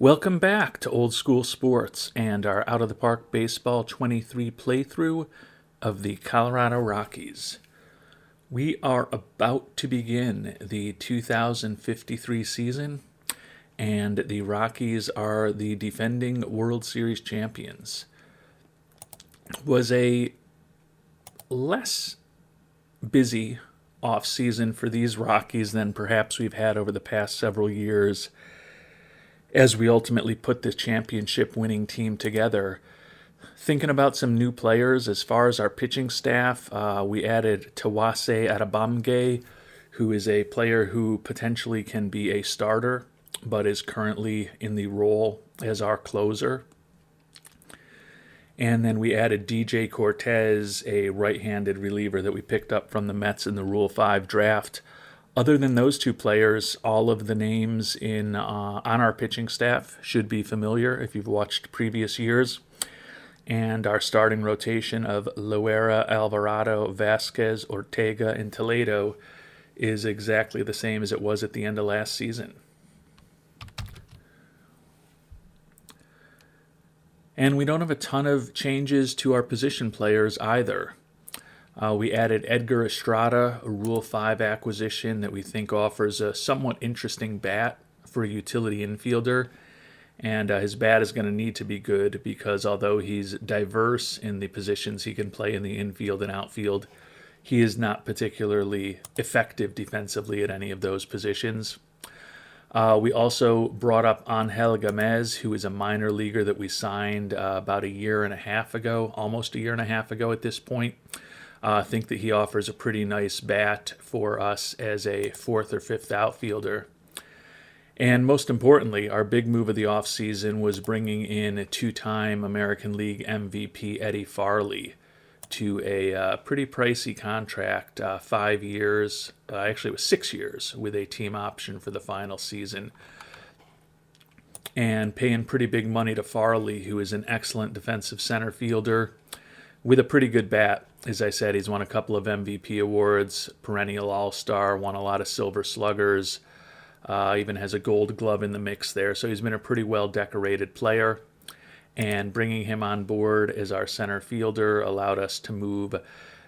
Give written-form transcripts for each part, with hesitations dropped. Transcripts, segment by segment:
Welcome back to Old School Sports and our Out of the Park Baseball 23 playthrough of the Colorado Rockies. We are about to begin the 2053 season, and the Rockies are the defending World Series champions. Was a less busy off-season for these Rockies than perhaps we've had over the past several years, as we ultimately put this championship winning team together. Thinking about some new players as far as our pitching staff, we added Tawase Adebamge, who is a player who potentially can be a starter, but is currently in the role as our closer. And then we added DJ Cortez, a right-handed reliever that we picked up from the Mets in the Rule 5 draft. Other than those two players, all of the names on our pitching staff should be familiar if you've watched previous years. And our starting rotation of Loera, Alvarado, Vasquez, Ortega, and Toledo is exactly the same as it was at the end of last season. And we don't have a ton of changes to our position players either. We added Edgar Estrada, a Rule 5 acquisition that we think offers a somewhat interesting bat for a utility infielder. And his bat is going to need to be good because although he's diverse in the positions he can play in the infield and outfield, he is not particularly effective defensively at any of those positions. We also brought up Angel Gamez, who is a minor leaguer that we signed about a year and a half ago, almost a year and a half ago at this point. I think that he offers a pretty nice bat for us as a fourth or fifth outfielder. And most importantly, our big move of the offseason was bringing in a two-time American League MVP Eddie Farley to a pretty pricey contract, 5 years, actually it was 6 years, with a team option for the final season. And paying pretty big money to Farley, who is an excellent defensive center fielder with a pretty good bat. As I said, he's won a couple of MVP awards, perennial All-Star, won a lot of Silver Sluggers, even has a Gold Glove in the mix there. So he's been a pretty well-decorated player. And bringing him on board as our center fielder allowed us to move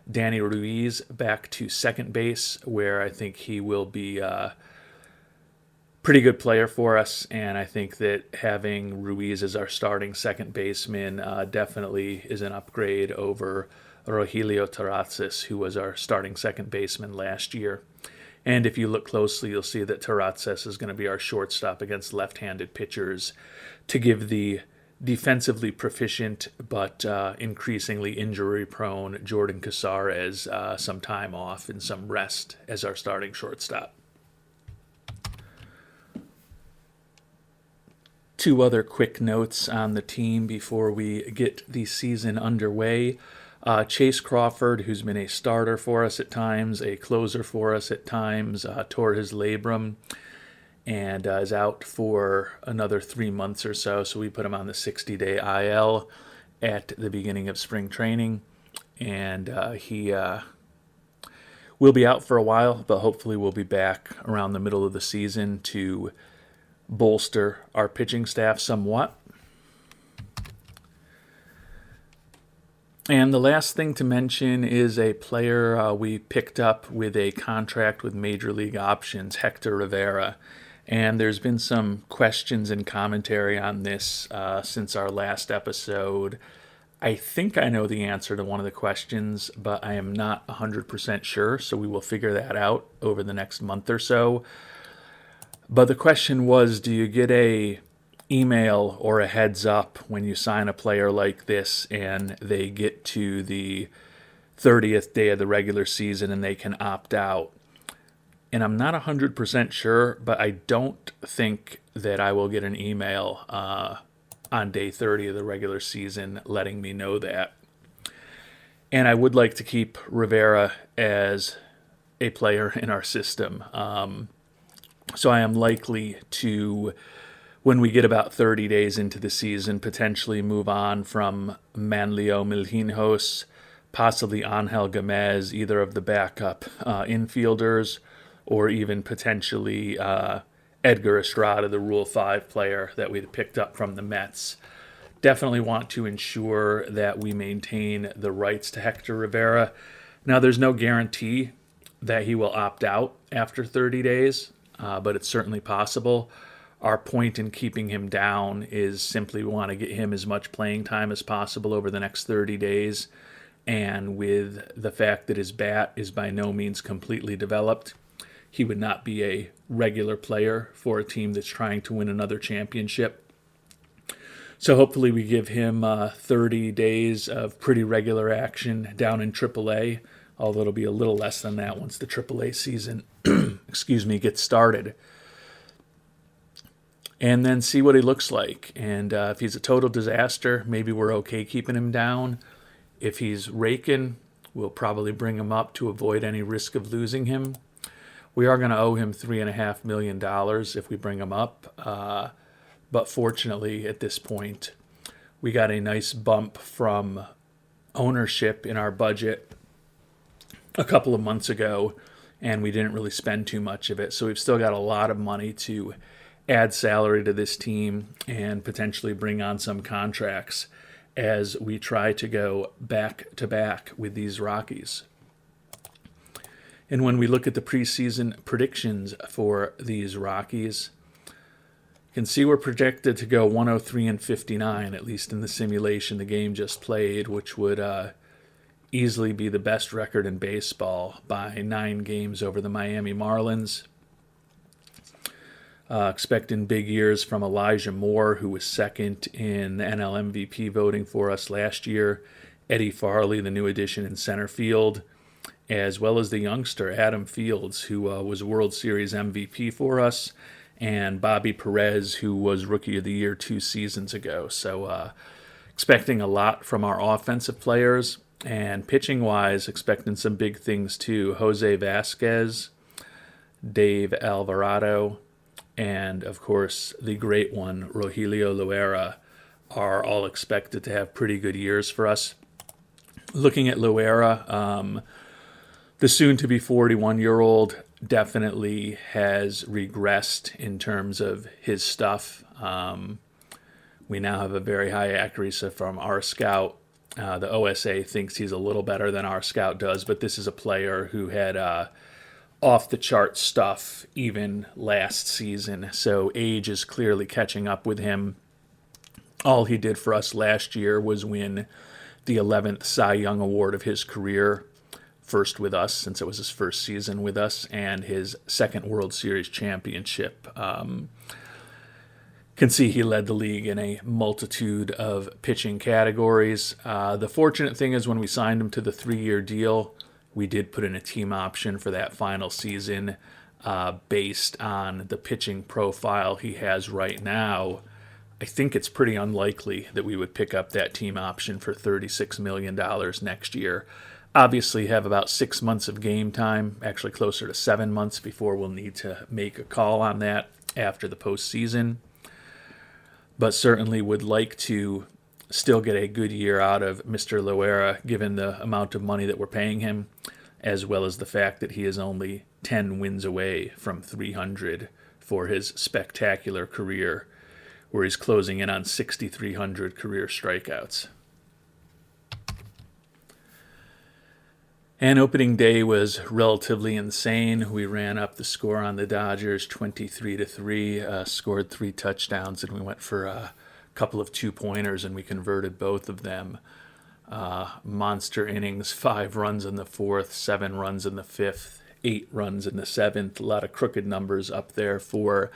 Danny Ruiz back to second base, where I think he will be a pretty good player for us. And I think that having Ruiz as our starting second baseman definitely is an upgrade over Rogelio Terrazas, who was our starting second baseman last year. And if you look closely, you'll see that Terrazas is going to be our shortstop against left-handed pitchers to give the defensively proficient but increasingly injury-prone Jordan Casares some time off and some rest as our starting shortstop. Two other quick notes on the team before we get the season underway. Chase Crawford, who's been a starter for us at times, a closer for us at times, tore his labrum and is out for another 3 months or so. So we put him on the 60-day IL at the beginning of spring training. And he will be out for a while, but hopefully we'll be back around the middle of the season to bolster our pitching staff somewhat. And the last thing to mention is a player we picked up with a contract with Major League options, Hector Rivera. And there's been some questions and commentary on this since our last episode. I think I know the answer to one of the questions, but I am not 100% sure, so we will figure that out over the next month or so. But the question was, do you get a email or a heads up when you sign a player like this and they get to the 30th day of the regular season and they can opt out? And I'm not 100% sure, but I don't think that I will get an email on day 30 of the regular season letting me know that. And I would like to keep Rivera as a player in our system. So I am likely to, when we get about 30 days into the season, potentially move on from Manlio Milhinhos, possibly Angel Gamez, either of the backup infielders, or even potentially Edgar Estrada, the Rule 5 player that we picked up from the Mets. Definitely want to ensure that we maintain the rights to Hector Rivera. Now, there's no guarantee that he will opt out after 30 days, but it's certainly possible. Our point in keeping him down is simply we want to get him as much playing time as possible over the next 30 days. And with the fact that his bat is by no means completely developed, he would not be a regular player for a team that's trying to win another championship. So hopefully we give him 30 days of pretty regular action down in AAA, although it'll be a little less than that once the AAA season gets started. And then see what he looks like. And if he's a total disaster, maybe we're okay keeping him down. If he's raking, we'll probably bring him up to avoid any risk of losing him. We are going to owe him $3.5 million if we bring him up. But fortunately, at this point, we got a nice bump from ownership in our budget a couple of months ago, and we didn't really spend too much of it. So we've still got a lot of money to add salary to this team and potentially bring on some contracts as we try to go back to back with these Rockies. And when we look at the preseason predictions for these Rockies, you can see we're projected to go 103-59, at least in the simulation the game just played, which would easily be the best record in baseball by 9 games over the Miami Marlins. Expecting big years from Elijah Moore, who was second in the NL MVP voting for us last year, Eddie Farley, the new addition in center field, as well as the youngster Adam Fields, who was World Series MVP for us, and Bobby Perez, who was Rookie of the Year 2 seasons ago. So expecting a lot from our offensive players, and pitching-wise, expecting some big things too. Jose Vasquez, Dave Alvarado, and, of course, the great one, Rogelio Loera, are all expected to have pretty good years for us. Looking at Loera, the soon-to-be 41-year-old definitely has regressed in terms of his stuff. We now have a very high accuracy from our scout. The OSA thinks he's a little better than our scout does, but this is a player who had off-the-chart stuff even last season, so age is clearly catching up with him. All he did for us last year was win the 11th Cy Young Award of his career, first with us since it was his first season with us, and his second World Series championship. Can see he led the league in a multitude of pitching categories. The fortunate thing is when we signed him to the 3-year deal, we did put in a team option for that final season based on the pitching profile he has right now. I think it's pretty unlikely that we would pick up that team option for $36 million next year. Obviously have about 6 months of game time, actually closer to 7 months before we'll need to make a call on that after the postseason. But certainly would like to still get a good year out of Mr. Loera, given the amount of money that we're paying him, as well as the fact that he is only 10 wins away from 300 for his spectacular career, where he's closing in on 6,300 career strikeouts. And opening day was relatively insane. We ran up the score on the Dodgers 23-3, scored 3 touchdowns, and we went for a couple of 2-pointers, and we converted both of them. Monster innings, 5 runs in the 4th, 7 runs in the 5th, 8 runs in the 7th. A lot of crooked numbers up there for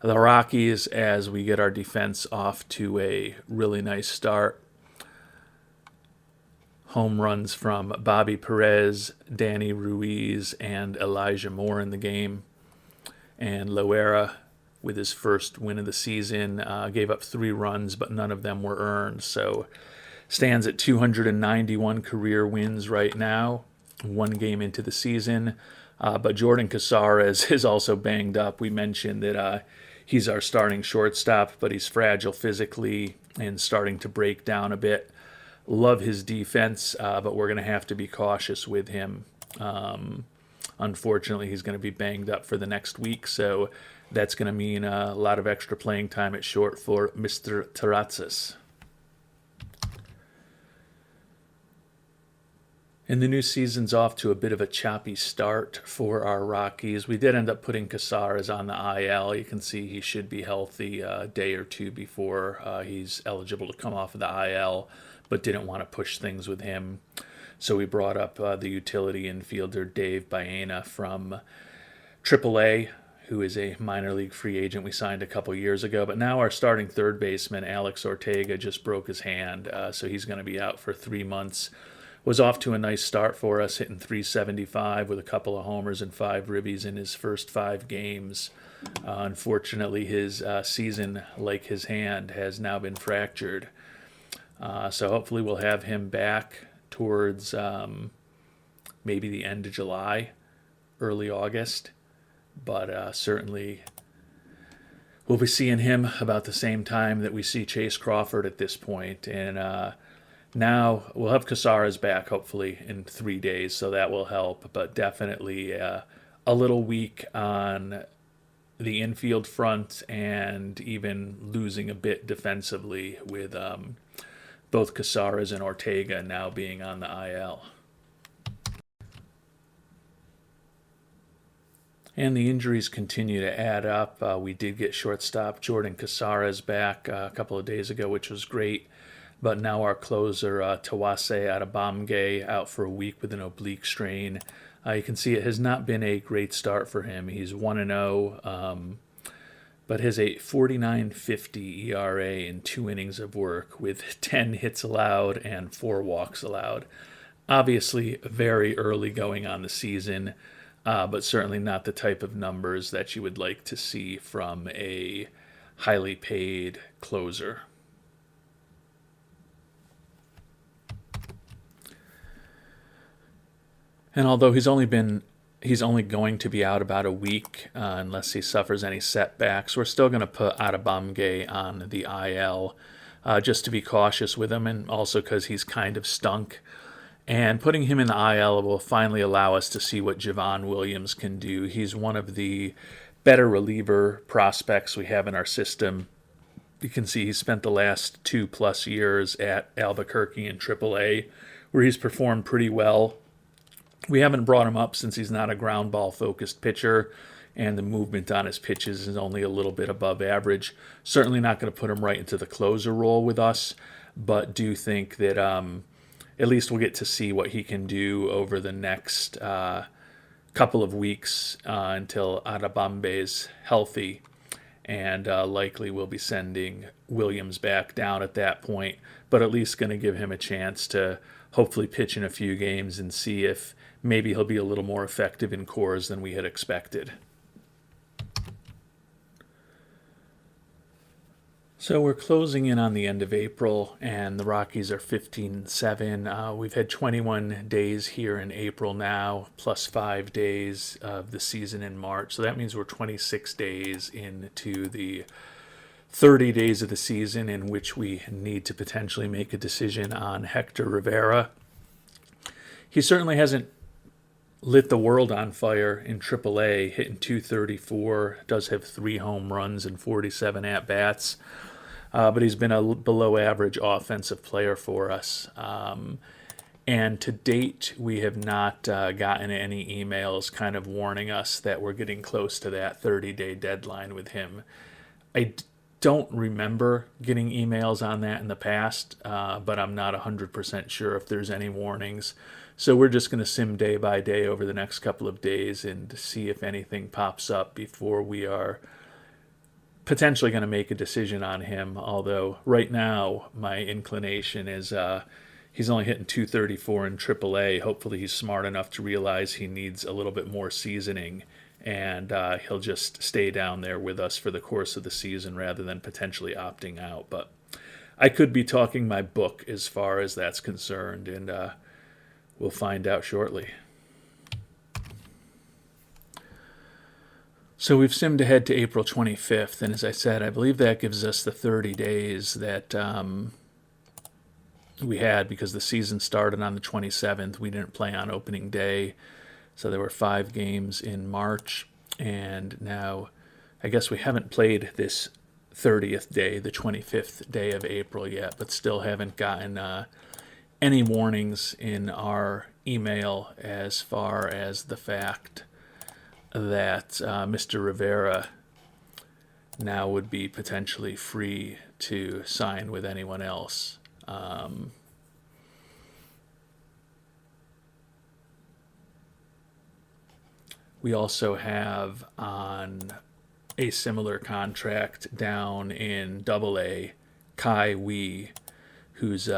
the Rockies as we get our defense off to a really nice start. Home runs from Bobby Perez, Danny Ruiz, and Elijah Moore in the game. And Loera, with his first win of the season, gave up 3 runs, but none of them were earned. So stands at 291 career wins right now, 1 game into the season. But Jordan Casares is also banged up. We mentioned that he's our starting shortstop, but he's fragile physically and starting to break down a bit. Love his defense, but we're going to have to be cautious with him. Unfortunately, he's going to be banged up for the next week, so That's going to mean a lot of extra playing time at short for Mr. Taratzis. And the new season's off to a bit of a choppy start for our Rockies. We did end up putting Casares on the IL. You can see he should be healthy a day or two before he's eligible to come off of the IL, but didn't want to push things with him. So we brought up the utility infielder Dave Baena from AAA, who is a minor league free agent we signed a couple years ago. But now our starting third baseman, Alex Ortega, just broke his hand, so he's going to be out for 3 months. Was off to a nice start for us, hitting .375 with a couple of homers and 5 ribbies in his first 5 games. Unfortunately, his season, like his hand, has now been fractured. So hopefully we'll have him back towards maybe the end of July, early August. But certainly we'll be seeing him about the same time that we see Chase Crawford at this point. And now we'll have Casares back hopefully in 3 days, so that will help. But definitely a little weak on the infield front and even losing a bit defensively with both Casares and Ortega now being on the IL. And the injuries continue to add up. We did get shortstop Jordan Casares back a couple of days ago, which was great. But now our closer, Tawase Adebamge, out for a week with an oblique strain. You can see it has not been a great start for him. He's 1-0, but has a 49.50 ERA in 2 innings of work with 10 hits allowed and 4 walks allowed. Obviously, very early going on the season, but certainly not the type of numbers that you would like to see from a highly paid closer. And although he's only going to be out about a week unless he suffers any setbacks, we're still going to put Adebamge on the IL just to be cautious with him, and also because he's kind of stunk. And putting him in the IL will finally allow us to see what Javon Williams can do. He's one of the better reliever prospects we have in our system. You can see he spent the last 2+ years at Albuquerque in AAA, where he's performed pretty well. We haven't brought him up since he's not a ground ball focused pitcher, and the movement on his pitches is only a little bit above average. Certainly not going to put him right into the closer role with us, but do think that at least we'll get to see what he can do over the next couple of weeks until Adebambe's healthy, and likely we'll be sending Williams back down at that point, but at least going to give him a chance to hopefully pitch in a few games and see if maybe he'll be a little more effective in cores than we had expected. So we're closing in on the end of April, and the Rockies are 15-7. We've had 21 days here in April now, plus 5 days of the season in March. So that means we're 26 days into the 30 days of the season in which we need to potentially make a decision on Hector Rivera. He certainly hasn't lit the world on fire in AAA, hitting .234, does have 3 home runs and 47 at-bats, but he's been a below average offensive player for us. And to date, we have not gotten any emails kind of warning us that we're getting close to that 30-day deadline with him. I don't remember getting emails on that in the past, but I'm not 100% sure if there's any warnings. So we're just going to sim day by day over the next couple of days and see if anything pops up before we are potentially going to make a decision on him. Although right now my inclination is he's only hitting .234 in AAA. Hopefully he's smart enough to realize he needs a little bit more seasoning, and he'll just stay down there with us for the course of the season rather than potentially opting out. But I could be talking my book as far as that's concerned, and we'll find out shortly. So we've simmed ahead to April 25th, and as I said, I believe that gives us the 30 days that we had, because the season started on the 27th. We didn't play on opening day, so there were 5 games in March, and now I guess we haven't played this 30th day, the 25th day of April yet, but still haven't gotten any warnings in our email as far as the fact that Mr. Rivera now would be potentially free to sign with anyone else. We also have on a similar contract down in AA, Kai Wee, who's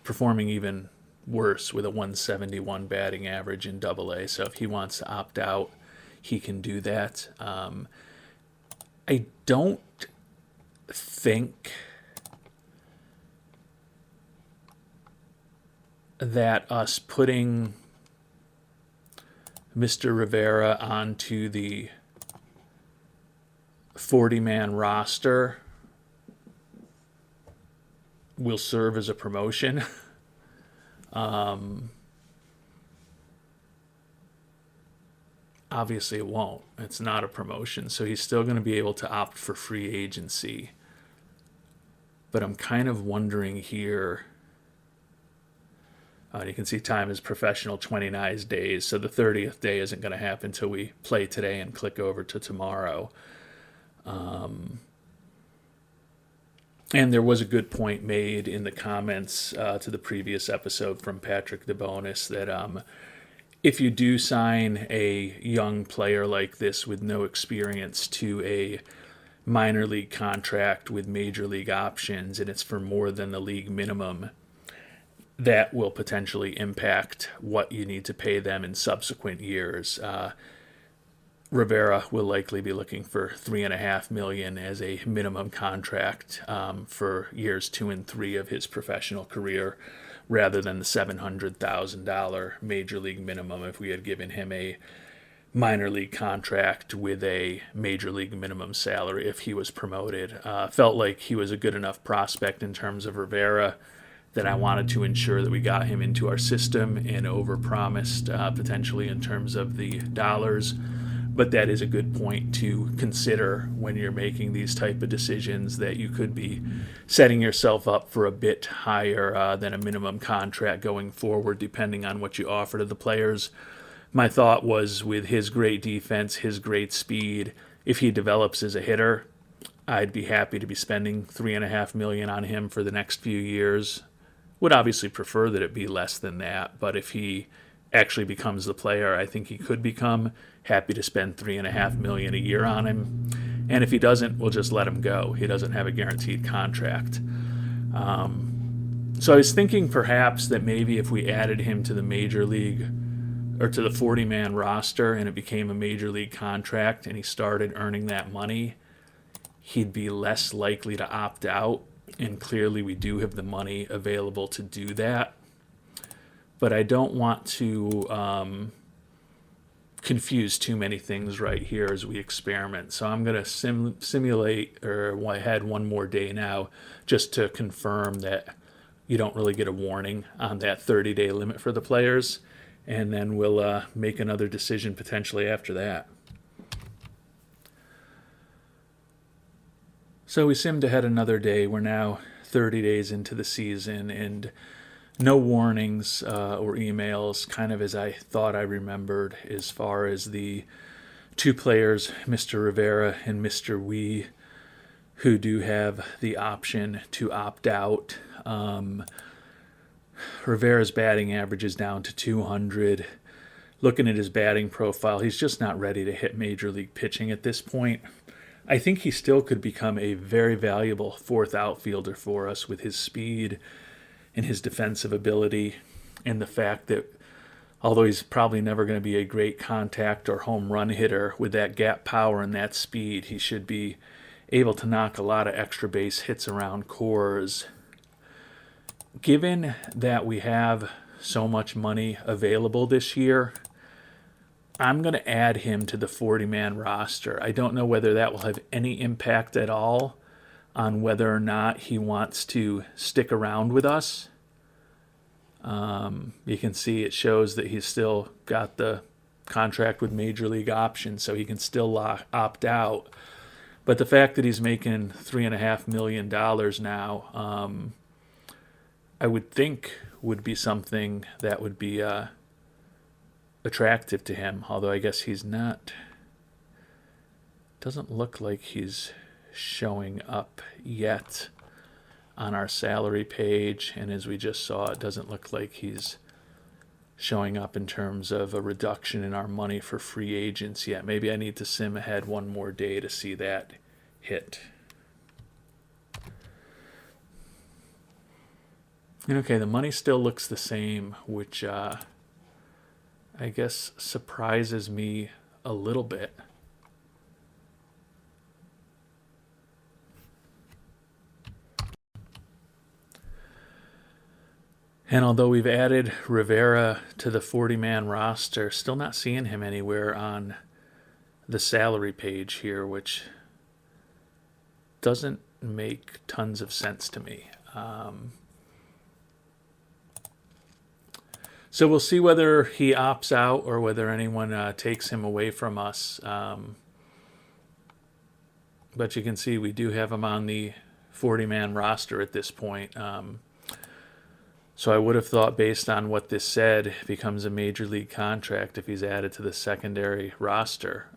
performing even worse with a 171 batting average in AA. So if he wants to opt out, he can do that. I don't think that us putting Mr. Rivera onto the 40-man roster will serve as a promotion. Obviously it won't. It's not a promotion, so he's still going to be able to opt for free agency. But I'm kind of wondering here. You can see time is professional 29 days, so the 30th day isn't going to happen until we play today and click over to tomorrow. And there was a good point made in the comments to the previous episode from Patrick DeBonis that if you do sign a young player like this with no experience to a minor league contract with major league options and it's for more than the league minimum, that will potentially impact what you need to pay them in subsequent years. Rivera will likely be looking for $3.5 million as a minimum contract for years 2 and 3 of his professional career, rather than the $700,000 major league minimum if we had given him a minor league contract with a major league minimum salary if he was promoted. Felt like he was a good enough prospect in terms of Rivera that I wanted to ensure that we got him into our system and overpromised potentially in terms of the dollars. But that is a good point to consider when you're making these type of decisions, that you could be setting yourself up for a bit higher than a minimum contract going forward, depending on what you offer to the players. My thought was, with his great defense, his great speed, if he develops as a hitter, I'd be happy to be spending $3.5 million on him for the next few years. Would obviously prefer that it be less than that, but if he actually becomes the player I think he could become, happy to spend $3.5 million a year on him. And if he doesn't, we'll just let him go. He doesn't have a guaranteed contract. So I was thinking perhaps that maybe if we added him to the major league or to the 40-man roster and it became a major league contract and he started earning that money, he'd be less likely to opt out. And clearly we do have the money available to do that. But I don't want to confuse too many things right here as we experiment. So I'm going to simulate, or I had one more day now, just to confirm that you don't really get a warning on that 30-day limit for the players. And then we'll make another decision potentially after that. So we simmed ahead another day. We're now 30 days into the season, and no warnings or emails, kind of as I thought I remembered, as far as the two players, Mr. Rivera and Mr. Wee, who do have the option to opt out. Rivera's batting average is down to 200. Looking at his batting profile, he's just not ready to hit major league pitching at this point. I think he still could become a very valuable fourth outfielder for us with his speed and his defensive ability, and the fact that although he's probably never going to be a great contact or home run hitter, with that gap power and that speed, he should be able to knock a lot of extra base hits around cores. Given that we have so much money available this year, I'm going to add him to the 40-man roster. I don't know whether that will have any impact at all on whether or not he wants to stick around with us. You can see it shows that he's still got the contract with major league options, so he can still opt out. But the fact that he's making $3.5 million now, I would think would be something that would be attractive to him. Although I guess he's not. Doesn't look like he's showing up yet on our salary page. And as we just saw, it doesn't look like he's showing up in terms of a reduction in our money for free agents yet. Maybe I need to sim ahead one more day to see that hit. And okay, the money still looks the same, which I guess surprises me a little bit. And although we've added Rivera to the 40-man roster, still not seeing him anywhere on the salary page here, which doesn't make tons of sense to me. So we'll see whether he opts out or whether anyone takes him away from us. But you can see we do have him on the 40-man roster at this point. So I would have thought, based on what this said, it becomes a major league contract if he's added to the secondary roster.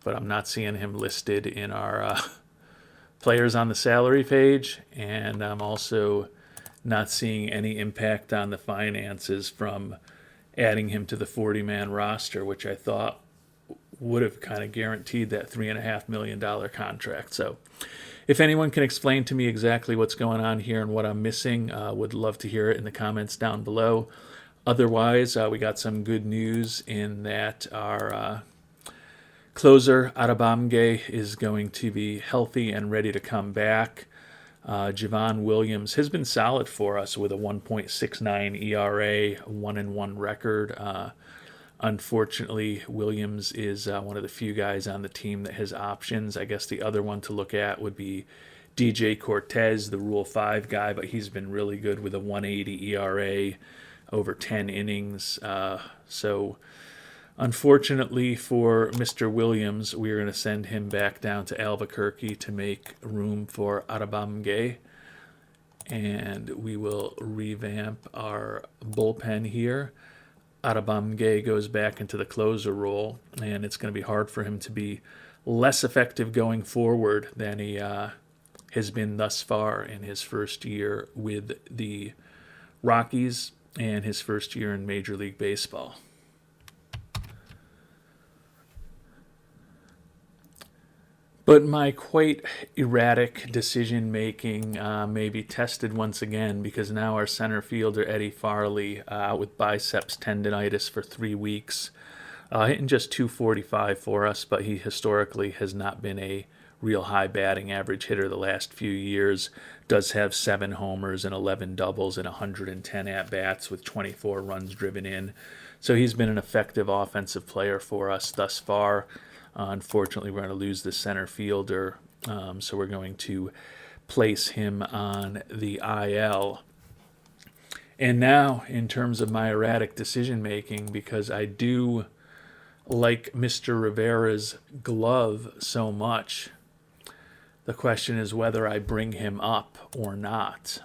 But I'm not seeing him listed in our players on the salary page, and I'm also not seeing any impact on the finances from adding him to the 40-man roster, which I thought would have kind of guaranteed that $3.5 million contract. So if anyone can explain to me exactly what's going on here and what I'm missing, would love to hear it in the comments down below. Otherwise, we got some good news in that our closer, Arabamge, is going to be healthy and ready to come back. Javon Williams has been solid for us with a 1.69 ERA, 1-1 record. Unfortunately, Williams is one of the few guys on the team that has options. I guess the other one to look at would be DJ Cortez, the Rule 5 guy, but he's been really good with a 180 ERA over 10 innings. So unfortunately for Mr. Williams, we're going to send him back down to Albuquerque to make room for Arabamge. And we will revamp our bullpen here. Arabamge goes back into the closer role, and it's going to be hard for him to be less effective going forward than he has been thus far in his first year with the Rockies and his first year in Major League Baseball. But my quite erratic decision-making may be tested once again, because now our center fielder, Eddie Farley, out with biceps tendonitis for 3 weeks, hitting just .245 for us, but he historically has not been a real high batting average hitter the last few years. Does have 7 homers and 11 doubles and 110 at-bats with 24 runs driven in. So he's been an effective offensive player for us thus far. Unfortunately, we're going to lose the center fielder, so we're going to place him on the IL. And now, in terms of my erratic decision-making, because I do like Mr. Rivera's glove so much, the question is whether I bring him up or not.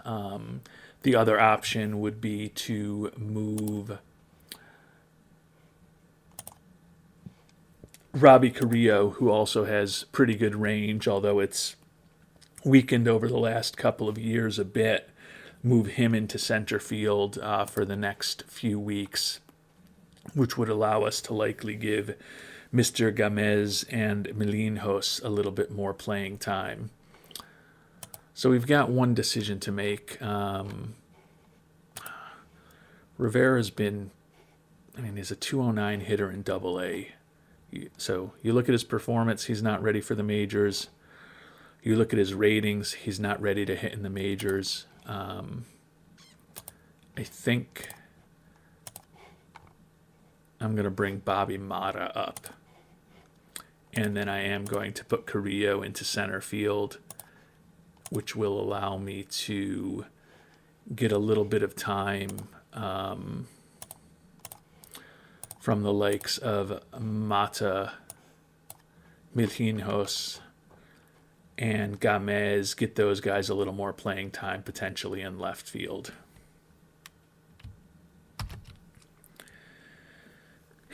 The other option would be to move Robbie Carrillo, who also has pretty good range, although it's weakened over the last couple of years a bit, move him into center field for the next few weeks, which would allow us to likely give Mr. Gamez and Milinhos a little bit more playing time. So we've got one decision to make. Rivera's been, he's a 209 hitter in Double-A. So you look at his performance, he's not ready for the majors. You look at his ratings, he's not ready to hit in the majors. I think I'm going to bring Bobby Mata up. And then I am going to put Carrillo into center field, which will allow me to get a little bit of time from the likes of Mata Milinhos and Gamez, get those guys a little more playing time potentially in left field.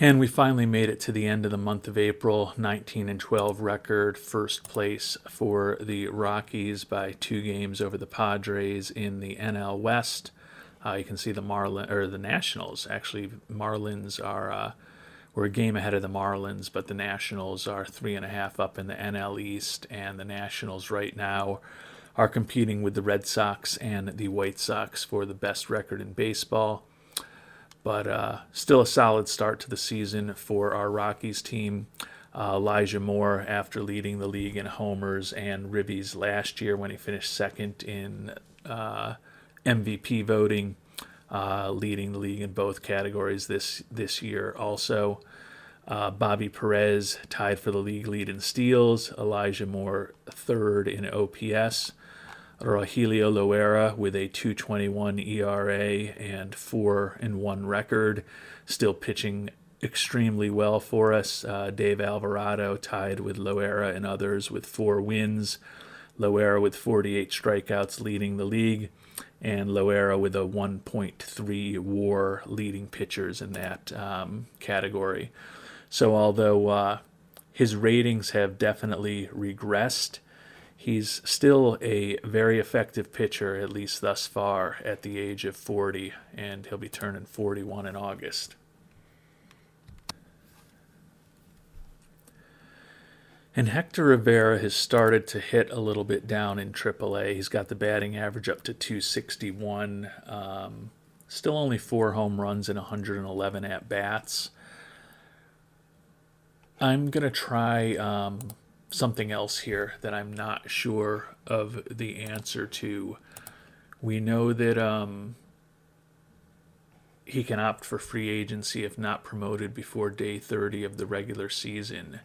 And we finally made it to the end of the month of April. 19-12 record, first place for the Rockies by 2 games over the Padres in the NL West. You can see the Nationals. Actually, Marlins are we're a game ahead of the Marlins, but the Nationals are 3.5 up in the NL East, and the Nationals right now are competing with the Red Sox and the White Sox for the best record in baseball. But still a solid start to the season for our Rockies team. Elijah Moore, after leading the league in homers and ribbies last year when he finished second in MVP voting, leading the league in both categories this year also. Bobby Perez tied for the league lead in steals. Elijah Moore third in OPS. Rogelio Loera with a 2.21 ERA and 4-1 record, still pitching extremely well for us. Dave Alvarado tied with Loera and others with 4 wins. Loera with 48 strikeouts leading the league, and Loera with a 1.3 WAR leading pitchers in that category. So although his ratings have definitely regressed, he's still a very effective pitcher, at least thus far, at the age of 40, and he'll be turning 41 in August. And Hector Rivera has started to hit a little bit down in AAA. He's got the batting average up to 261. Still only 4 home runs and 111 at-bats. I'm going to try something else here that I'm not sure of the answer to. We know that he can opt for free agency if not promoted before day 30 of the regular season.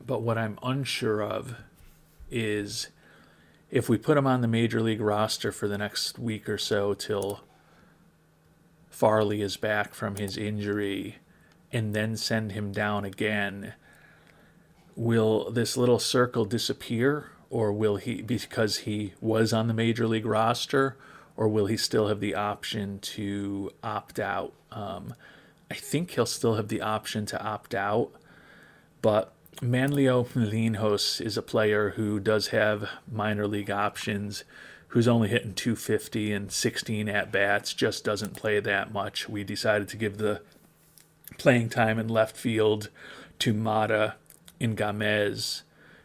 But what I'm unsure of is if we put him on the major league roster for the next week or so till Farley is back from his injury and then send him down again, will this little circle disappear, or will he, because he was on the major league roster, or will he still have the option to opt out? I think he'll still have the option to opt out, but Manlio Milinhos is a player who does have minor league options, who's only hitting 250 and 16 at-bats, just doesn't play that much. We decided to give the playing time in left field to Mata and Gamez,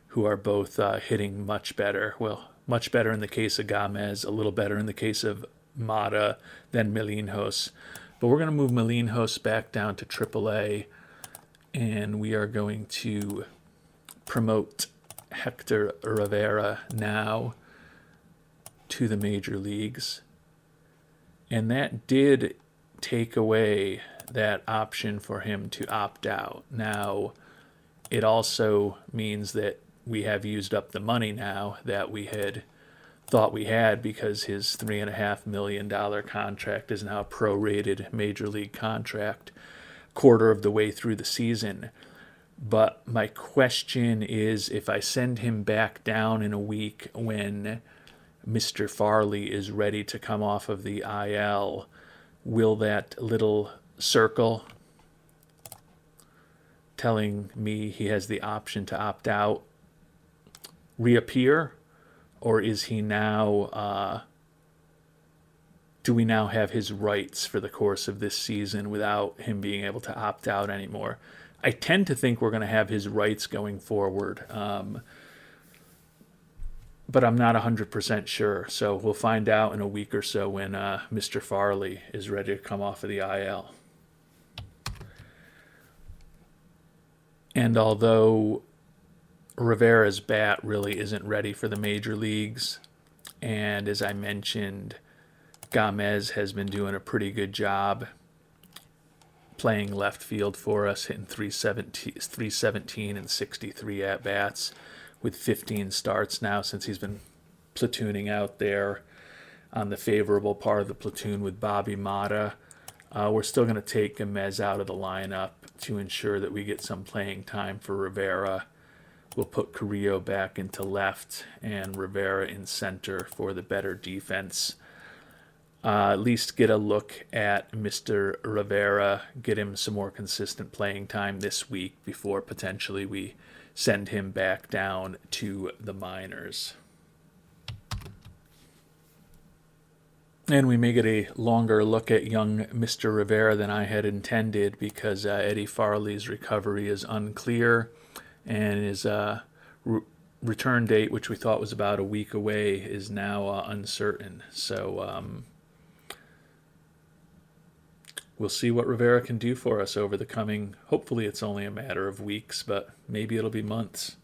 who are both hitting much better. Well, much better in the case of Gamez, a little better in the case of Mata than Milinhos. But we're going to move Milinhos back down to AAA, and we are going to promote Hector Rivera now to the major leagues. And that did take away that option for him to opt out. Now, it also means that we have used up the money now that we had thought we had, because his $3.5 million contract is now a prorated major league contract, quarter of the way through the season. But my question is, if I send him back down in a week when Mr. Farley is ready to come off of the IL, will that little circle telling me he has the option to opt out reappear? Or is he now, do we now have his rights for the course of this season without him being able to opt out anymore? I tend to think we're going to have his rights going forward, but I'm not 100% sure. So we'll find out in a week or so when Mr. Farley is ready to come off of the IL. And although Rivera's bat really isn't ready for the major leagues, and as I mentioned, Gamez has been doing a pretty good job playing left field for us, hitting 317 and 63 at-bats with 15 starts now since he's been platooning out there on the favorable part of the platoon with Bobby Mata. We're still going to take Gamez out of the lineup to ensure that we get some playing time for Rivera. We'll put Carrillo back into left and Rivera in center for the better defense. At least get a look at Mr. Rivera, get him some more consistent playing time this week before potentially we send him back down to the minors. And we may get a longer look at young Mr. Rivera than I had intended because Eddie Farley's recovery is unclear, and his return date, which we thought was about a week away, is now uncertain. So we'll see what Rivera can do for us over the coming, hopefully it's only a matter of weeks, but maybe it'll be months.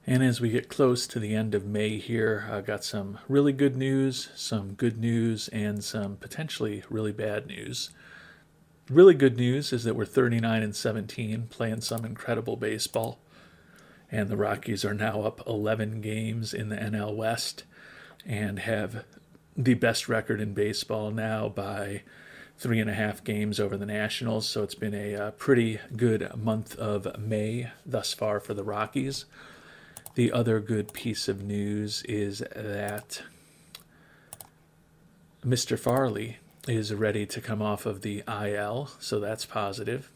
And as we get close to the end of May here, I got some really good news, and some potentially really bad news. Really good news is that we're 39-17, playing some incredible baseball. And the Rockies are now up 11 games in the NL West and have the best record in baseball now by 3.5 games over the Nationals. So it's been a pretty good month of May thus far for the Rockies. The other good piece of news is that Mr. Farley is ready to come off of the IL, so that's positive.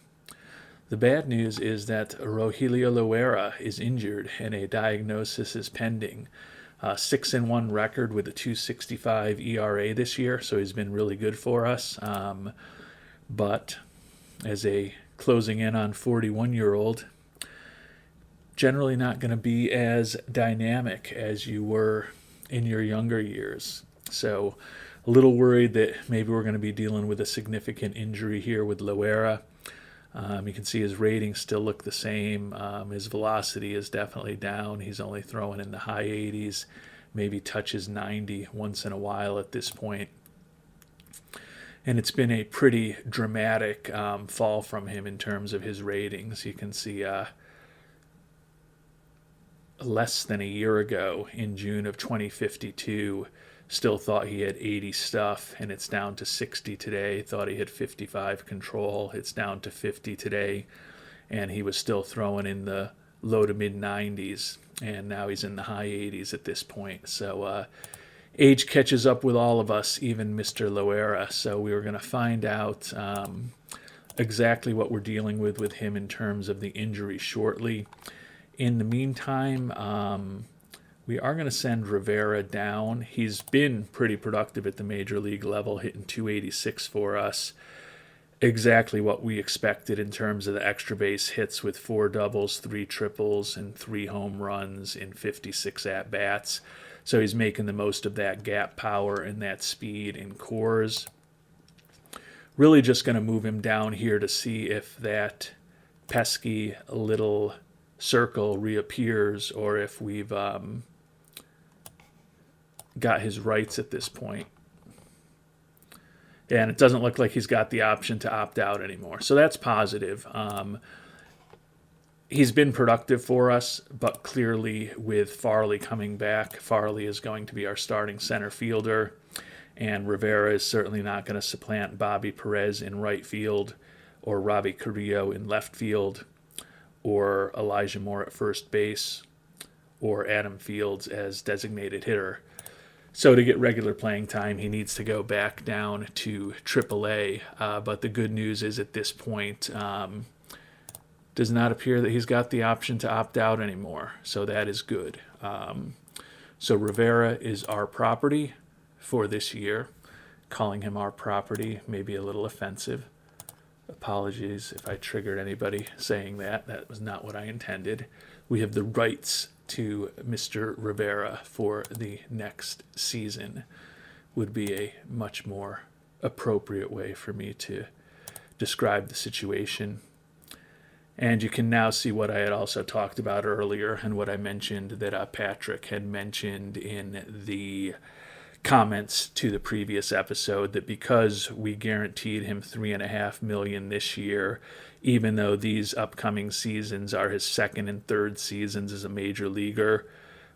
The bad news is that Rogelio Loera is injured and a diagnosis is pending. 6-1 record with a 2.65 ERA this year, so he's been really good for us. But as a closing in on 41-year-old, generally not going to be as dynamic as you were in your younger years. So a little worried that maybe we're going to be dealing with a significant injury here with Loera. You can see his ratings still look the same. His velocity is definitely down. He's only throwing in the high 80s, maybe touches 90 once in a while at this point. And it's been a pretty dramatic fall from him in terms of his ratings. You can see less than a year ago in June of 2052, still thought he had 80 stuff, and it's down to 60 today. Thought he had 55 control. It's down to 50 today, and he was still throwing in the low to mid 90s, and now he's in the high 80s at this point. So age catches up with all of us, even Mr. Loera. So we were going to find out exactly what we're dealing with him in terms of the injury shortly. In the meantime, we are going to send Rivera down. He's been pretty productive at the major league level, hitting 286 for us. Exactly what we expected in terms of the extra base hits with 4 doubles, 3 triples, and 3 home runs in 56 at-bats. So he's making the most of that gap power and that speed in cores. Really just going to move him down here to see if that pesky little circle reappears or if we've got his rights at this point. And it doesn't look like he's got the option to opt out anymore. So that's positive. He's been productive for us, but clearly with Farley coming back, Farley is going to be our starting center fielder, and Rivera is certainly not going to supplant Bobby Perez in right field or Robbie Carrillo in left field, or Elijah Moore at first base, or Adam Fields as designated hitter. So to get regular playing time, he needs to go back down to AAA. But the good news is at this point, does not appear that he's got the option to opt out anymore. So that is good. So Rivera is our property for this year. Calling him our property may be a little offensive. Apologies if I triggered anybody saying that. That was not what I intended. We have the rights to Mr. Rivera for the next season. Would be a much more appropriate way for me to describe the situation. And you can now see what I had also talked about earlier and what I mentioned that Patrick had mentioned in the comments to the previous episode, that because we guaranteed him $3.5 million this year, even though these upcoming seasons are his second and third seasons as a major leaguer,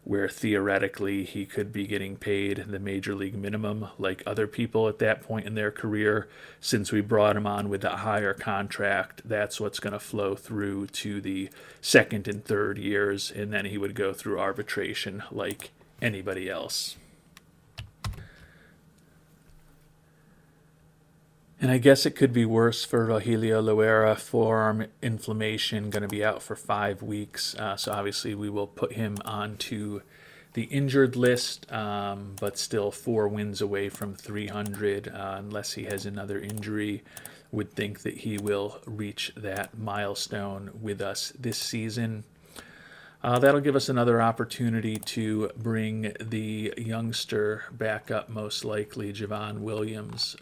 where theoretically he could be getting paid the major league minimum like other people at that point in their career. Since we brought him on with a higher contract, that's what's going to flow through to the second and third years, and then he would go through arbitration like anybody else. And I guess it could be worse for Rogelio Loera. Forearm inflammation, going to be out for 5 weeks. So obviously we will put him onto the injured list, but still 4 wins away from 300 unless he has another injury. Would think that he will reach that milestone with us this season. That'll give us another opportunity to bring the youngster back up, most likely, Javon Williams.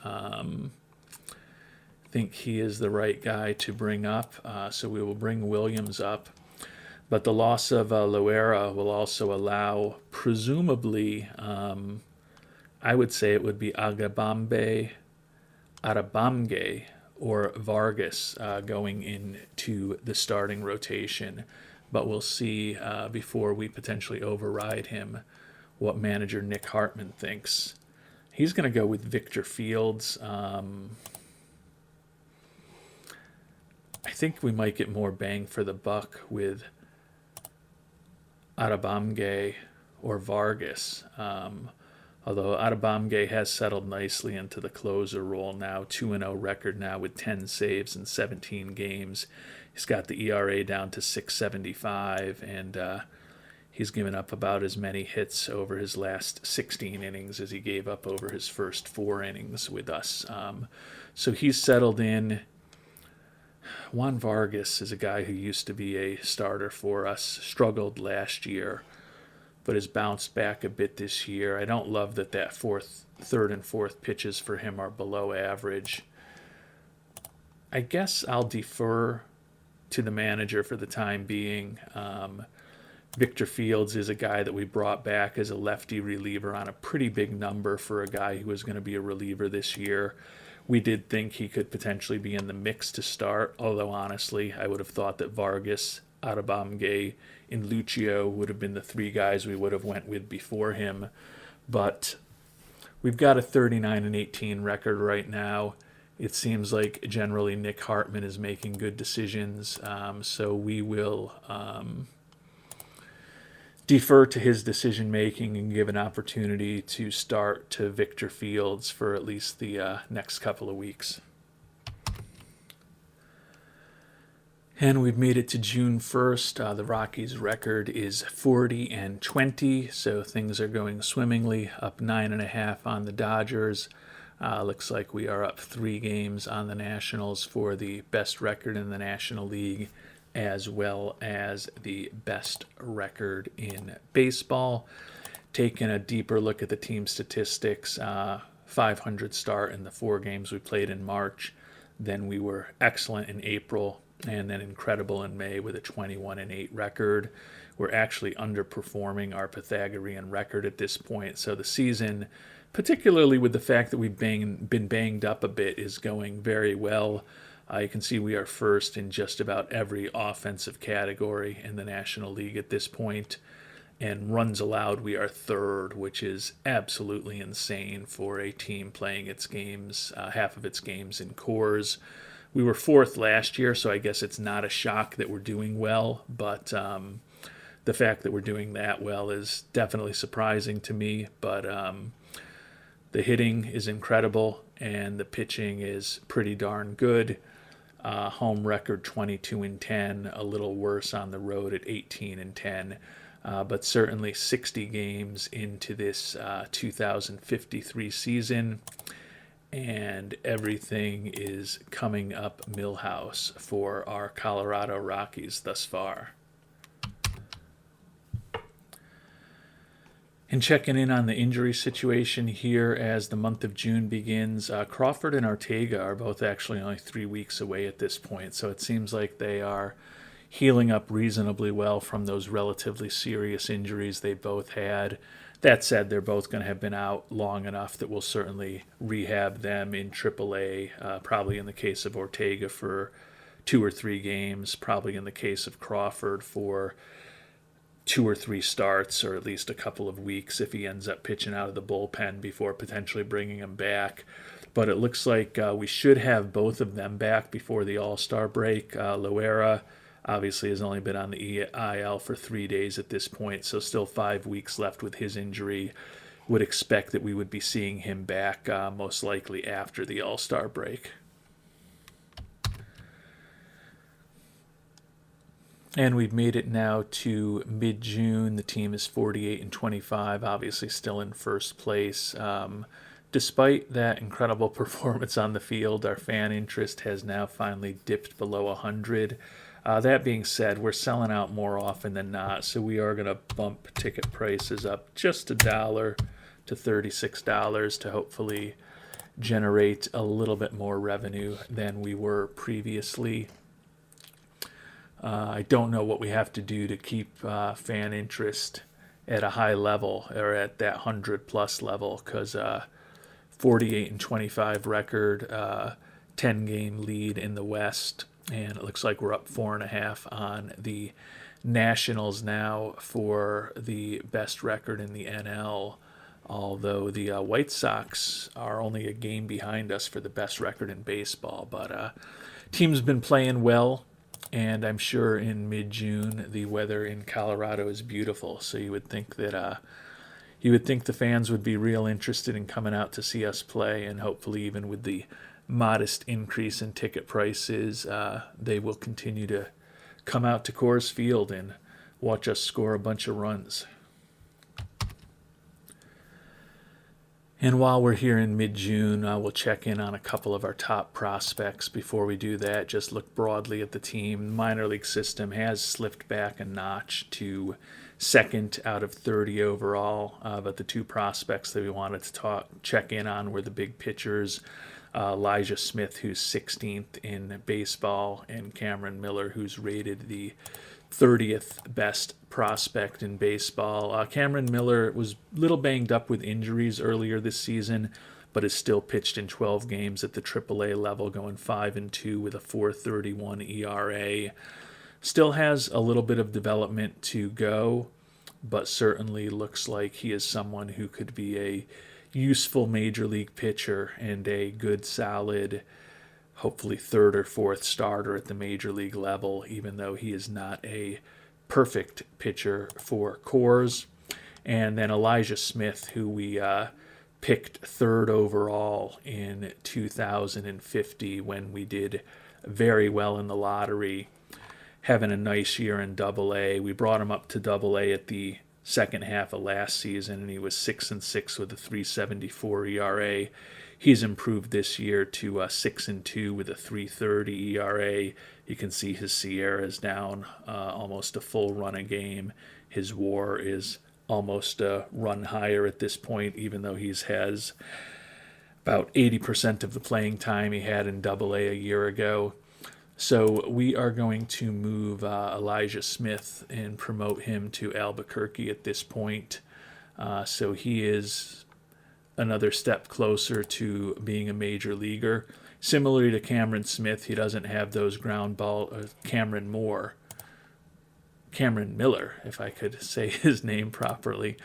Think he is the right guy to bring up, so we will bring Williams up. But the loss of Loera will also allow, presumably, I would say it would be Arabamge, or Vargas going into the starting rotation. But we'll see before we potentially override him what manager Nick Hartman thinks. He's going to go with Victor Fields. I think we might get more bang for the buck with Arabamge or Vargas. Although Arabamge has settled nicely into the closer role now, 2-0 record now with 10 saves in 17 games. He's got the ERA down to 6.75, and he's given up about as many hits over his last 16 innings as he gave up over his first 4 innings with us. So he's settled in. Juan Vargas is a guy who used to be a starter for us, struggled last year, but has bounced back a bit this year. I don't love that third and fourth pitches for him are below average. I guess I'll defer to the manager for the time being. Victor Fields is a guy that we brought back as a lefty reliever on a pretty big number for a guy who was going to be a reliever this year. We did think he could potentially be in the mix to start, although honestly, I would have thought that Vargas, Arabamge, and Lucio would have been the 3 guys we would have went with before him. But we've got a 39-18 record right now. It seems like generally Nick Hartman is making good decisions, so we will defer to his decision-making and give an opportunity to start to Victor Fields for at least the next couple of weeks. And we've made it to June 1st. The Rockies' record is 40-20, so things are going swimmingly, up 9.5 on the Dodgers. Looks like we are up 3 games on the Nationals for the best record in the National League, as well as the best record in baseball. Taking a deeper look at the team statistics, 500 start in the 4 games we played in March. Then we were excellent in April, and then incredible in May with a 21-8 record. We're actually underperforming our Pythagorean record at this point. So the season, particularly with the fact that we've been banged up a bit, is going very well. You can see we are first in just about every offensive category in the National League at this point. And runs allowed, we are third, which is absolutely insane for a team playing its games, half of its games in cores. We were fourth last year, so I guess it's not a shock that we're doing well. But the fact that we're doing that well is definitely surprising to me. But the hitting is incredible, and the pitching is pretty darn good. Home record 22-10, a little worse on the road at 18-10, but certainly 60 games into this 2053 season, and everything is coming up Millhouse for our Colorado Rockies thus far. And checking in on the injury situation here as the month of June begins, Crawford and Ortega are both actually only 3 weeks away at this point, so it seems like they are healing up reasonably well from those relatively serious injuries they both had. That said, they're both going to have been out long enough that we'll certainly rehab them in AAA, probably in the case of Ortega for 2 or 3 games, probably in the case of Crawford for 2 or 3 starts, or at least a couple of weeks if he ends up pitching out of the bullpen before potentially bringing him back. But it looks like we should have both of them back before the All-Star break. Loera obviously has only been on the EIL for 3 days at this point, so still 5 weeks left with his injury. Would expect that we would be seeing him back most likely after the All-Star break. And we've made it now to mid-June. The team is 48-25, obviously still in first place. Despite that incredible performance on the field, our fan interest has now finally dipped below 100. That being said, we're selling out more often than not, so we are going to bump ticket prices up just $1 to $36 to hopefully generate a little bit more revenue than we were previously. I don't know what we have to do to keep fan interest at a high level or at that 100+ level, because 48-25 record, 10-game lead in the West, and it looks like we're up 4.5 on the Nationals now for the best record in the NL, although the White Sox are only a game behind us for the best record in baseball. But team's been playing well, and I'm sure in mid-June the weather in Colorado is beautiful, so you would think that the fans would be real interested in coming out to see us play, and hopefully even with the modest increase in ticket prices, they will continue to come out to Coors Field and watch us score a bunch of runs. And while we're here in mid-June, we'll check in on a couple of our top prospects. Before we do that, just look broadly at the team. The minor league system has slipped back a notch to second out of 30 overall, but the 2 prospects that we wanted to check in on were the big pitchers, Elijah Smith, who's 16th in baseball, and Cameron Miller, who's rated the 30th best prospect in baseball. Cameron Miller was a little banged up with injuries earlier this season, but has still pitched in 12 games at the AAA level, going 5-2 with a 4.31 ERA. Still has a little bit of development to go, but certainly looks like he is someone who could be a useful major league pitcher and a good, solid, hopefully 3rd or 4th starter at the major league level, even though he is not a perfect pitcher for Coors. And then Elijah Smith, who we picked 3rd overall in 2050 when we did very well in the lottery, having a nice year in Double-A. We brought him up to Double-A at the second half of last season, and he was 6-6 with a 3.74 ERA. He's improved this year to 6-2 with a 3.30 ERA. You can see his Sierra is down almost a full run a game. His WAR is almost a run higher at this point, even though he has about 80% of the playing time he had in Double-A a year ago. So we are going to move Elijah Smith and promote him to Albuquerque at this point. So he is another step closer to being a major leaguer. Similarly to Cameron Smith, he doesn't have those ground ball. Cameron Miller, if I could say his name properly.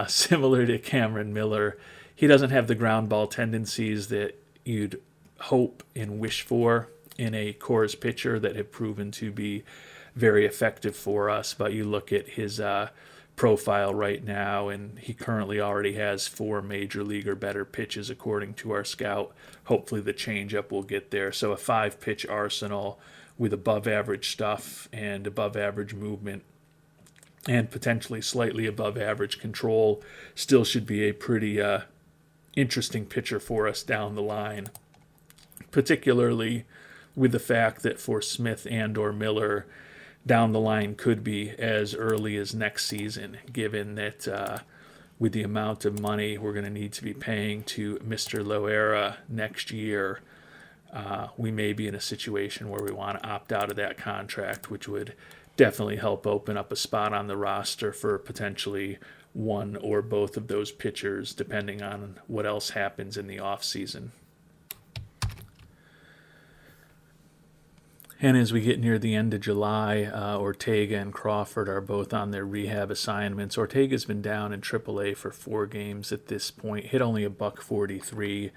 Similar to Cameron Miller, he doesn't have the ground ball tendencies that you'd hope and wish for in a Coors pitcher that have proven to be very effective for us. But you look at his profile right now, and he currently already has 4 major league or better pitches according to our scout. Hopefully the changeup will get there. So a 5-pitch arsenal with above average stuff and above average movement and potentially slightly above average control still should be a pretty interesting pitcher for us down the line, particularly with the fact that for Smith and or Miller, down the line could be as early as next season, given that with the amount of money we're going to need to be paying to Mr. Loera next year, we may be in a situation where we want to opt out of that contract, which would definitely help open up a spot on the roster for potentially one or both of those pitchers, depending on what else happens in the offseason. And as we get near the end of July, Ortega and Crawford are both on their rehab assignments. Ortega's been down in AAA for 4 games at this point, hit only a $143,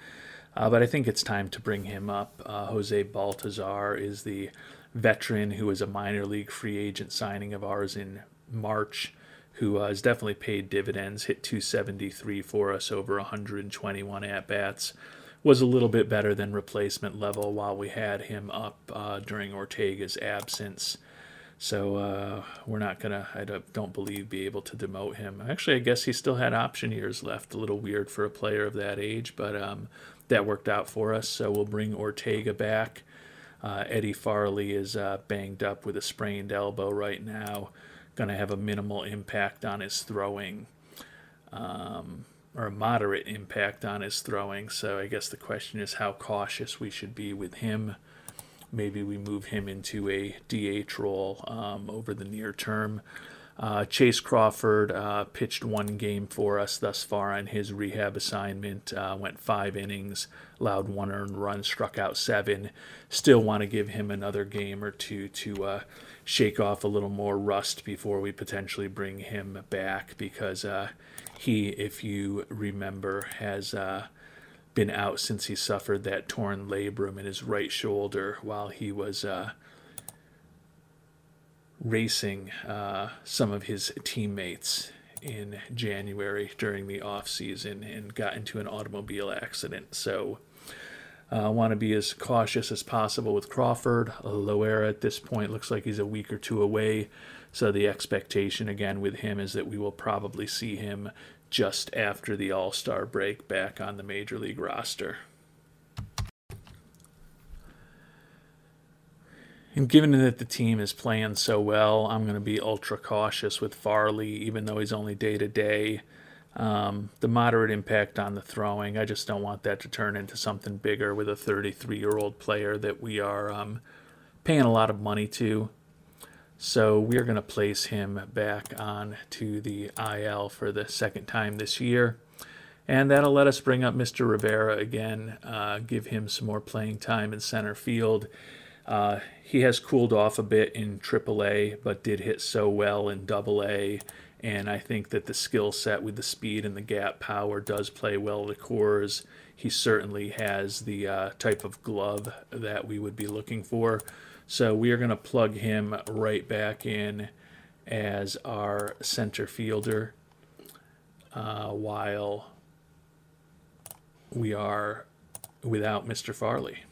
but I think it's time to bring him up. Jose Baltazar is the veteran who was a minor league free agent signing of ours in March, who has definitely paid dividends, hit 273 for us over 121 at-bats. Was a little bit better than replacement level while we had him up during Ortega's absence. So we're not going to, I don't believe, be able to demote him. Actually, I guess he still had option years left. A little weird for a player of that age, but that worked out for us. So we'll bring Ortega back. Eddie Farley is banged up with a sprained elbow right now. Going to have a minimal impact on his throwing. Or a moderate impact on his throwing. So I guess the question is how cautious we should be with him. Maybe we move him into a DH role over the near term. Chase Crawford pitched 1 game for us thus far on his rehab assignment. Went 5 innings, allowed 1 earned run, struck out 7. Still want to give him another game or two to shake off a little more rust before we potentially bring him back, because he, if you remember, has been out since he suffered that torn labrum in his right shoulder while he was racing some of his teammates in January during the off season and got into an automobile accident. So I want to be as cautious as possible with Crawford. Loera at this point looks like he's a week or 2 away. So the expectation again with him is that we will probably see him just after the All-Star break back on the Major League roster. And given that the team is playing so well, I'm going to be ultra cautious with Farley, even though he's only day-to-day. The moderate impact on the throwing, I just don't want that to turn into something bigger with a 33-year-old player that we are paying a lot of money to. So we're going to place him back on to the IL for the second time this year. And that'll let us bring up Mr. Rivera again, give him some more playing time in center field. He has cooled off a bit in AAA, but did hit so well in AA. And I think that the skill set with the speed and the gap power does play well to Coors. He certainly has the type of glove that we would be looking for. So we are going to plug him right back in as our center fielder while we are without Mr. Farley.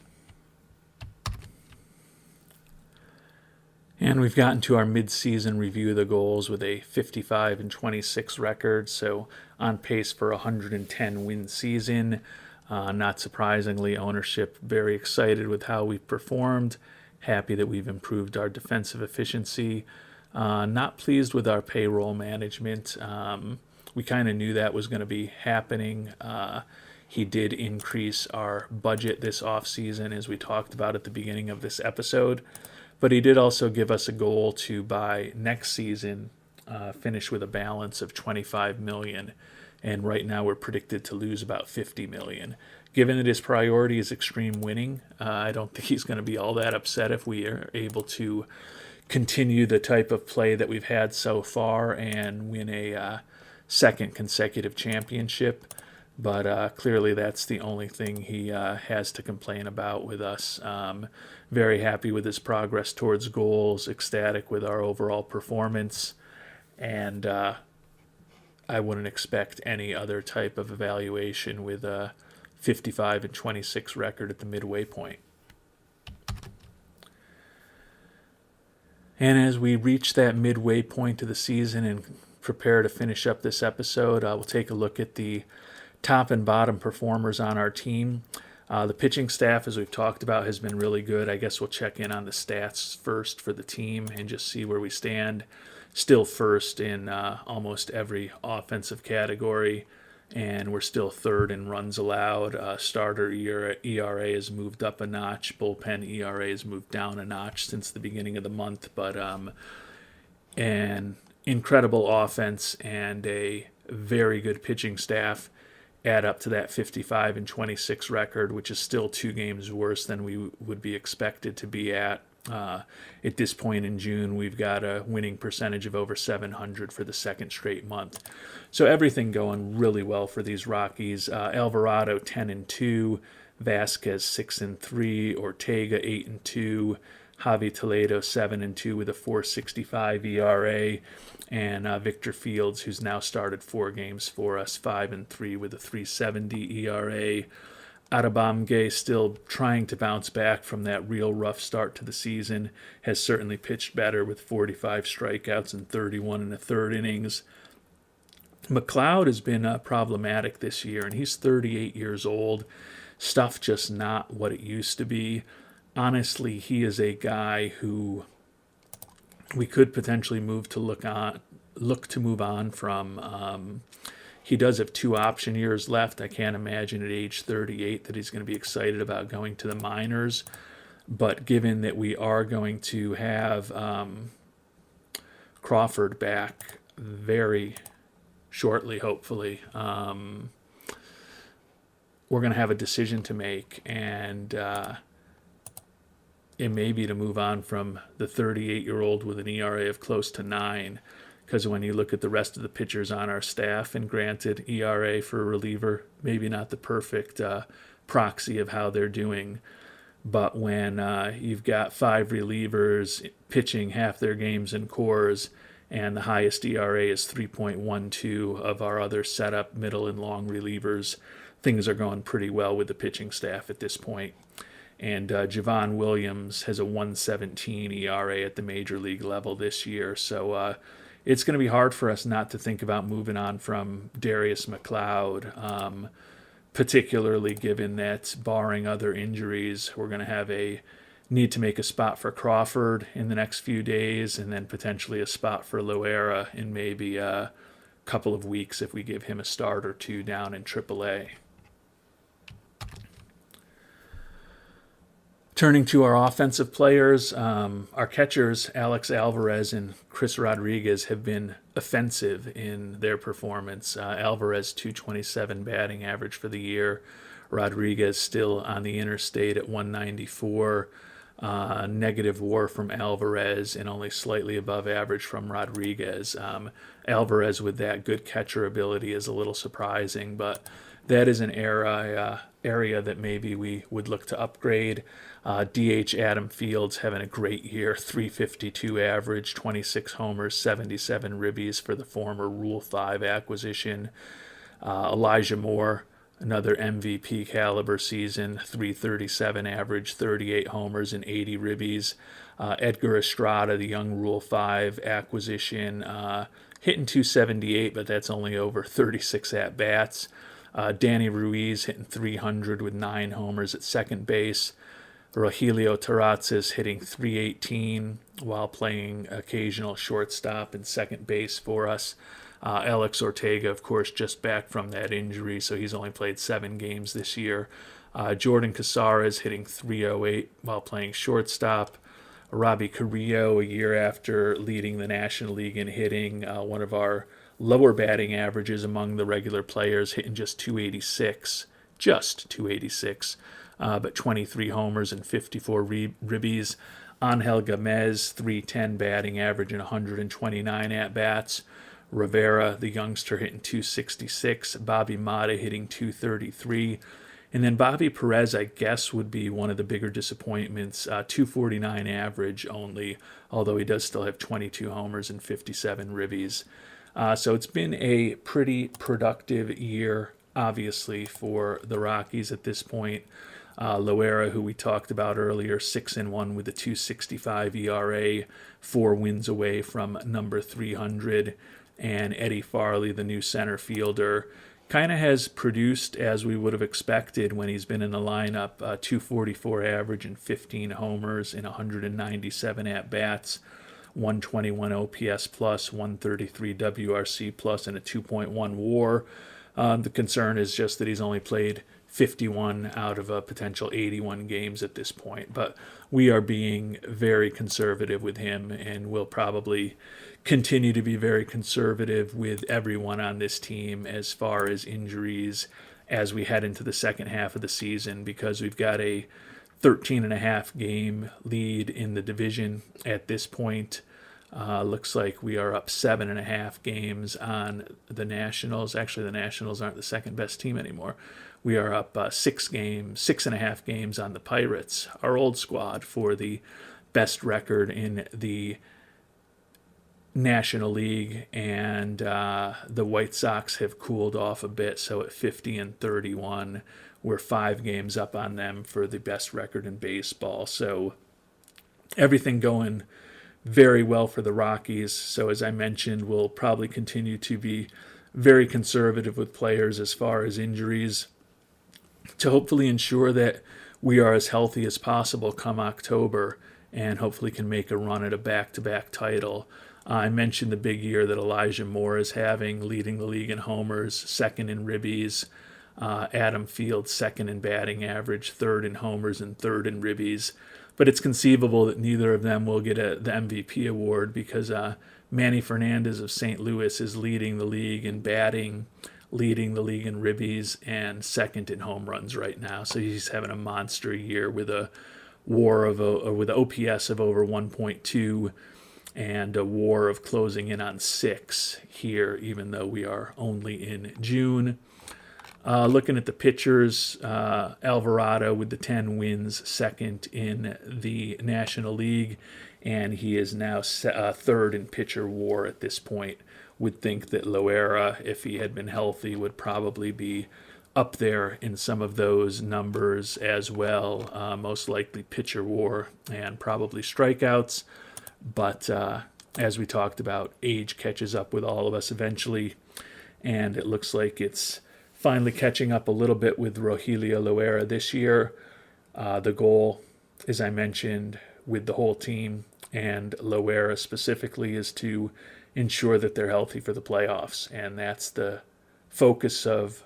And we've gotten to our mid-season review of the goals with a 55-26 record, so on pace for a 110-win season. Not surprisingly, ownership very excited with how we've performed. Happy that we've improved our defensive efficiency. Not pleased with our payroll management. We kind of knew that was going to be happening. He did increase our budget this offseason, as we talked about at the beginning of this episode. But he did also give us a goal to, by next season, finish with a balance of $25 million. And right now we're predicted to lose about $50 million. Given that his priority is extreme winning, I don't think he's going to be all that upset if we are able to continue the type of play that we've had so far and win a second consecutive championship. But clearly that's the only thing he has to complain about with us. Very happy with his progress towards goals, ecstatic with our overall performance, and I wouldn't expect any other type of evaluation with a 55-26 record at the midway point. And as we reach that midway point of the season and prepare to finish up this episode, we'll take a look at the top and bottom performers on our team. The pitching staff, as we've talked about, has been really good. I guess we'll check in on the stats first for the team and just see where we stand. Still first in almost every offensive category, and we're still third in runs allowed. Starter ERA has moved up a notch. Bullpen ERA has moved down a notch since the beginning of the month. But an incredible offense and a very good pitching staff add up to that 55-26 record, which is still 2 games worse than we would be expected to be at. At this point in June, we've got a winning percentage of over 700 for the second straight month. So everything going really well for these Rockies. Alvarado 10-2, Vasquez 6-3, Ortega 8-2, Javi Toledo 7-2 with a 4.65 ERA, and Victor Fields, who's now started 4 games for us, 5-3 with a 3.70 ERA. Arabamge, still trying to bounce back from that real rough start to the season, has certainly pitched better with 45 strikeouts and 31 in the third innings. McLeod has been problematic this year, and he's 38 years old. Stuff just not what it used to be. Honestly, he is a guy who we could potentially look to move on from. He does have 2 option years left. I can't imagine at age 38 that he's going to be excited about going to the minors. But given that we are going to have Crawford back very shortly, hopefully, we're going to have a decision to make, and it may be to move on from the 38-year-old with an ERA of close to 9, because when you look at the rest of the pitchers on our staff, and granted, ERA for a reliever, maybe not the perfect proxy of how they're doing, but when you've got 5 relievers pitching half their games in cores, and the highest ERA is 3.12 of our other setup, middle, and long relievers, things are going pretty well with the pitching staff at this point. And Javon Williams has a 1.17 ERA at the major league level this year. So it's going to be hard for us not to think about moving on from Darius McLeod, particularly given that, barring other injuries, we're going to have a need to make a spot for Crawford in the next few days, and then potentially a spot for Loera in maybe a couple of weeks if we give him a start or 2 down in AAA. Turning to our offensive players, our catchers, Alex Alvarez and Chris Rodriguez, have been offensive in their performance. Alvarez, 227 batting average for the year. Rodriguez still on the interstate at 194. Negative WAR from Alvarez and only slightly above average from Rodriguez. Alvarez with that good catcher ability is a little surprising, but that is an area that maybe we would look to upgrade. DH Adam Fields having a great year, 352 average, 26 homers, 77 ribbies for the former Rule 5 acquisition. Elijah Moore, another MVP caliber season, 337 average, 38 homers, and 80 ribbies. Edgar Estrada, the young Rule 5 acquisition, hitting 278, but that's only over 36 at-bats. Danny Ruiz hitting 300 with 9 homers at second base. Rogelio Terrazas hitting 318 while playing occasional shortstop and second base for us. Alex Ortega, of course, just back from that injury, so he's only played 7 games this year. Jordan Casares hitting 308 while playing shortstop. Robbie Carrillo, a year after leading the National League in hitting, one of our lower batting averages among the regular players, hitting just 286, but 23 homers and 54 ribbies. Angel Gomez, 310 batting average and 129 at-bats. Rivera, the youngster, hitting 266. Bobby Mata hitting 233. And then Bobby Perez, I guess, would be one of the bigger disappointments. 249 average only, although he does still have 22 homers and 57 ribbies. So it's been a pretty productive year, obviously, for the Rockies at this point. Loera, who we talked about earlier, 6-1 with a 2.65 ERA, 4 wins away from number 300. And Eddie Farley, the new center fielder, kind of has produced as we would have expected when he's been in the lineup. 244 average and 15 homers in 197 at-bats, 121 OPS plus, 133 WRC plus, and a 2.1 WAR. The concern is just that he's only played 51 out of a potential 81 games at this point. But we are being very conservative with him, and we'll probably continue to be very conservative with everyone on this team as far as injuries as we head into the second half of the season, because we've got a 13 and a half game lead in the division at this point. Looks like we are up 7.5 games on the Nationals. Actually, the Nationals aren't the second best team anymore. We are up 6.5 games on the Pirates, our old squad, for the best record in the National League, and the White Sox have cooled off a bit, so at 50 and 31, we're 5 games up on them for the best record in baseball. So everything going very well for the Rockies. So as I mentioned, we'll probably continue to be very conservative with players as far as injuries to hopefully ensure that we are as healthy as possible come October and hopefully can make a run at a back-to-back title. I mentioned the big year that Elijah Moore is having, leading the league in homers, second in ribbies. Adam Fields second in batting average, third in homers, and third in ribbies. But it's conceivable that neither of them will get the MVP award because Manny Fernandez of St. Louis is leading the league in batting, leading the league in ribbies, and second in home runs right now. So he's having a monster year with a WAR with an OPS of over 1.2 and a WAR of closing in on 6 here, even though we are only in June. Looking at the pitchers, Alvarado with the 10 wins, second in the National League, and he is now third in pitcher WAR at this point. Would think that Loera, if he had been healthy, would probably be up there in some of those numbers as well. Most likely pitcher WAR and probably strikeouts. But as we talked about, age catches up with all of us eventually, and it looks like it's finally catching up a little bit with Rogelio Loera this year. The goal, as I mentioned, with the whole team and Loera specifically is to ensure that they're healthy for the playoffs, and that's the focus of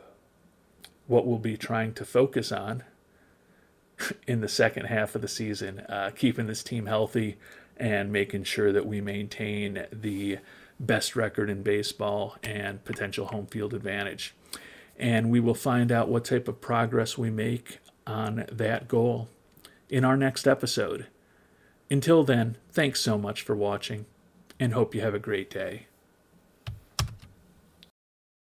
what we'll be trying to focus on in the second half of the season, keeping this team healthy and making sure that we maintain the best record in baseball and potential home field advantage. And we will find out what type of progress we make on that goal in our next episode. Until then, thanks so much for watching, and hope you have a great day.